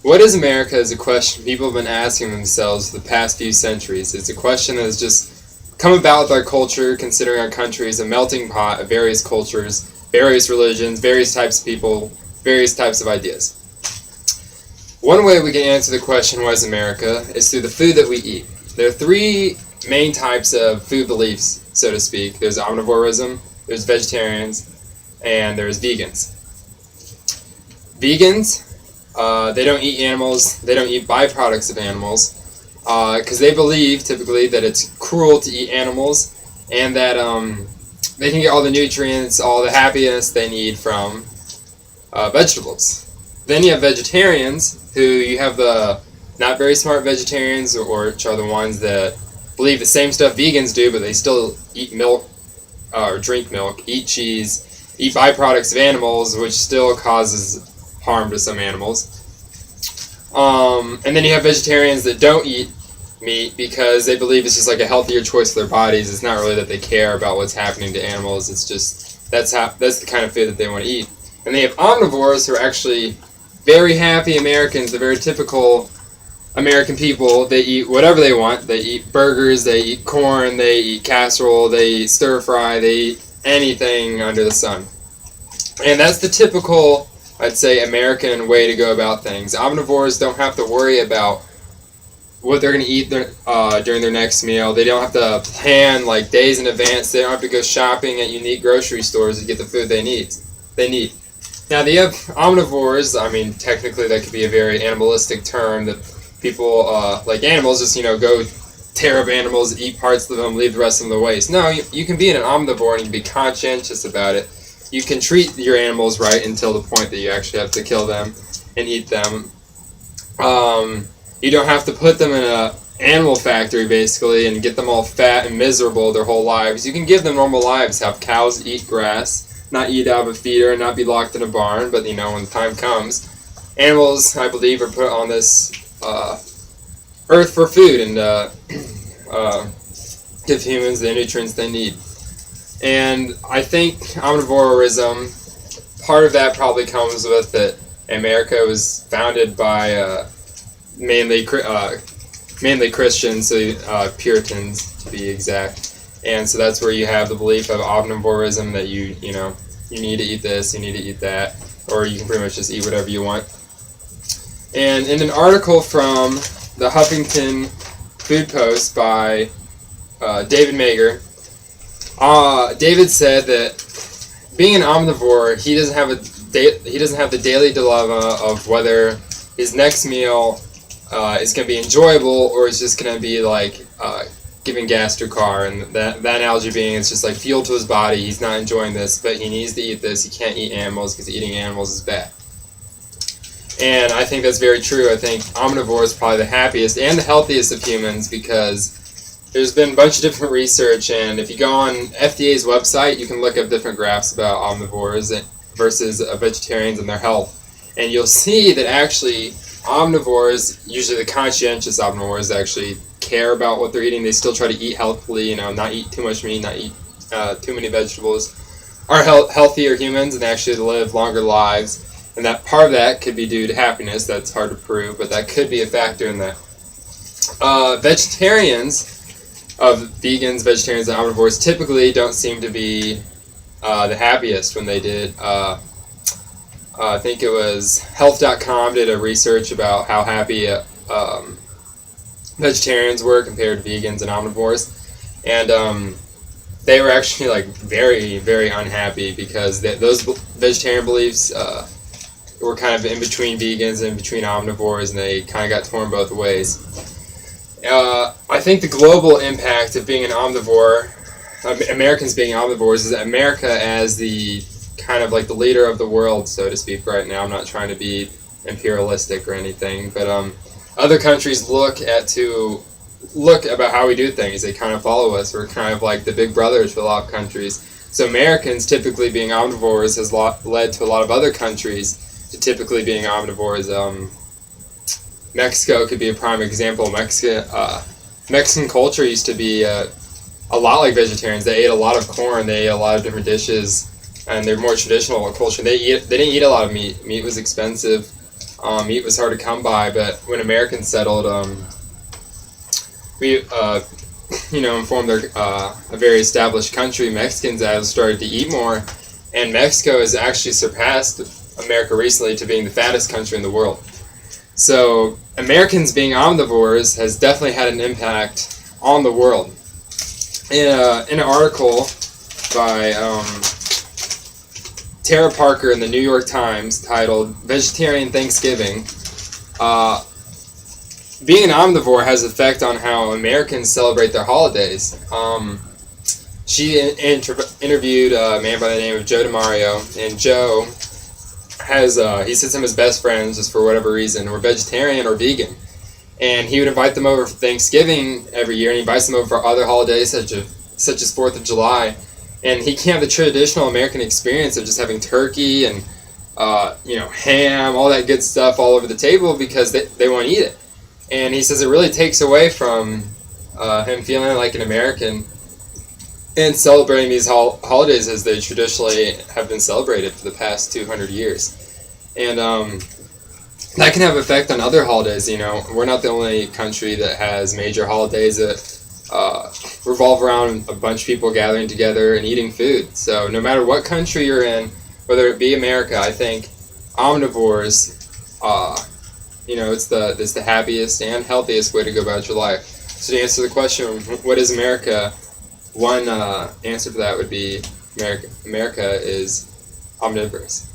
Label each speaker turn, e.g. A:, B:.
A: What is America is a question people have been asking themselves for the past few centuries. It's a question that has just come about with our culture, considering our country is a melting pot of various cultures, various religions, various types of people, various types of ideas. One way we can answer the question, what is America, is through the food that we eat. There are three main types of food beliefs, so to speak. There's omnivorism, there's vegetarians, and there's vegans. Vegans, they don't eat animals, they don't eat byproducts of animals, because they believe, typically, that it's cruel to eat animals, and that they can get all the nutrients, all the happiness they need from vegetables. Then you have vegetarians, who you have the not very smart vegetarians, which are the ones that believe the same stuff vegans do, but they still eat milk, or drink milk, eat cheese, eat byproducts of animals, which still causes harm to some animals. And then you have vegetarians that don't eat meat because they believe it's just like a healthier choice for their bodies. It's not really that they care about what's happening to animals. It's just that's the kind of food that they want to eat. And they have omnivores, who are actually very happy Americans, the very typical American people. They eat whatever they want. They eat burgers, they eat corn, they eat casserole, they eat stir fry, they eat anything under the sun. And that's the typical, I'd say, American way to go about things. Omnivores don't have to worry about what they're going to eat during their next meal. They don't have to plan like days in advance. They don't have to go shopping at unique grocery stores to get the food they need. Now, they have omnivores. I mean, technically that could be a very animalistic term that people, like animals, just, go tear up animals, eat parts of them, leave the rest of them to waste. No, you can be an omnivore and you can be conscientious about it. You can treat your animals right until the point that you actually have to kill them and eat them. You don't have to put them in an animal factory, basically, and get them all fat and miserable their whole lives. You can give them normal lives, have cows eat grass, not eat out of a feeder, and not be locked in a barn, but, when the time comes, animals, I believe, are put on this earth for food and give humans the nutrients they need. And I think omnivorism, part of that probably comes with that America was founded by mainly Christians, so Puritans to be exact. And so that's where you have the belief of omnivorism, that you need to eat this, you need to eat that, or you can pretty much just eat whatever you want. And in an article from the Huffington Food Post by David Mager, David said that being an omnivore, he doesn't have the daily dilemma of whether his next meal is going to be enjoyable or it's just going to be like giving gas to a car. And that analogy being, it's just like fuel to his body. He's not enjoying this, but he needs to eat this. He can't eat animals because eating animals is bad. And I think that's very true. I think omnivore is probably the happiest and the healthiest of humans, because there's been a bunch of different research, and if you go on FDA's website, you can look up different graphs about omnivores versus vegetarians and their health. And you'll see that actually omnivores, usually the conscientious omnivores, actually care about what they're eating. They still try to eat healthily, not eat too much meat, not eat too many vegetables, are healthier humans and actually live longer lives. And that part of that could be due to happiness. That's hard to prove, but that could be a factor in that. Vegetarians, vegans, vegetarians, and omnivores typically don't seem to be the happiest when they did. I think it was Health.com did a research about how happy vegetarians were compared to vegans and omnivores, and they were actually like very, very unhappy because those vegetarian beliefs were kind of in between vegans and in between omnivores, and they kind of got torn both ways. I think the global impact of being an omnivore, Americans being omnivores, is that America as the kind of like the leader of the world, so to speak, right now. I'm not trying to be imperialistic or anything, but other countries look about how we do things. They kind of follow us. We're kind of like the big brothers for a lot of countries. So Americans typically being omnivores has led to a lot of other countries to typically being omnivores. Mexico could be a prime example. Mexican culture used to be a lot like vegetarians. They ate a lot of corn. They ate a lot of different dishes, and they're more traditional culture. They didn't eat a lot of meat. Meat was expensive. Meat was hard to come by, but when Americans settled, we informed a very established country. Mexicans have started to eat more, and Mexico has actually surpassed America recently to being the fattest country in the world. So Americans being omnivores has definitely had an impact on the world. In an article by Tara Parker in the New York Times titled "Vegetarian Thanksgiving," being an omnivore has an effect on how Americans celebrate their holidays. She interviewed a man by the name of Joe DiMario, and Joe has he said some of his best friends, just for whatever reason, were vegetarian or vegan, and he would invite them over for Thanksgiving every year, and he invites them over for other holidays such as 4th of July, and he can't have the traditional American experience of just having turkey and ham, all that good stuff all over the table because they won't eat it. And he says it really takes away from him feeling like an American and celebrating these holidays as they traditionally have been celebrated for the past 200 years. And that can have effect on other holidays. We're not the only country that has major holidays that revolve around a bunch of people gathering together and eating food. So no matter what country you're in, whether it be America, I think omnivores, it's the happiest and healthiest way to go about your life. So to answer the question, what is America? One answer for that would be America is omnivorous.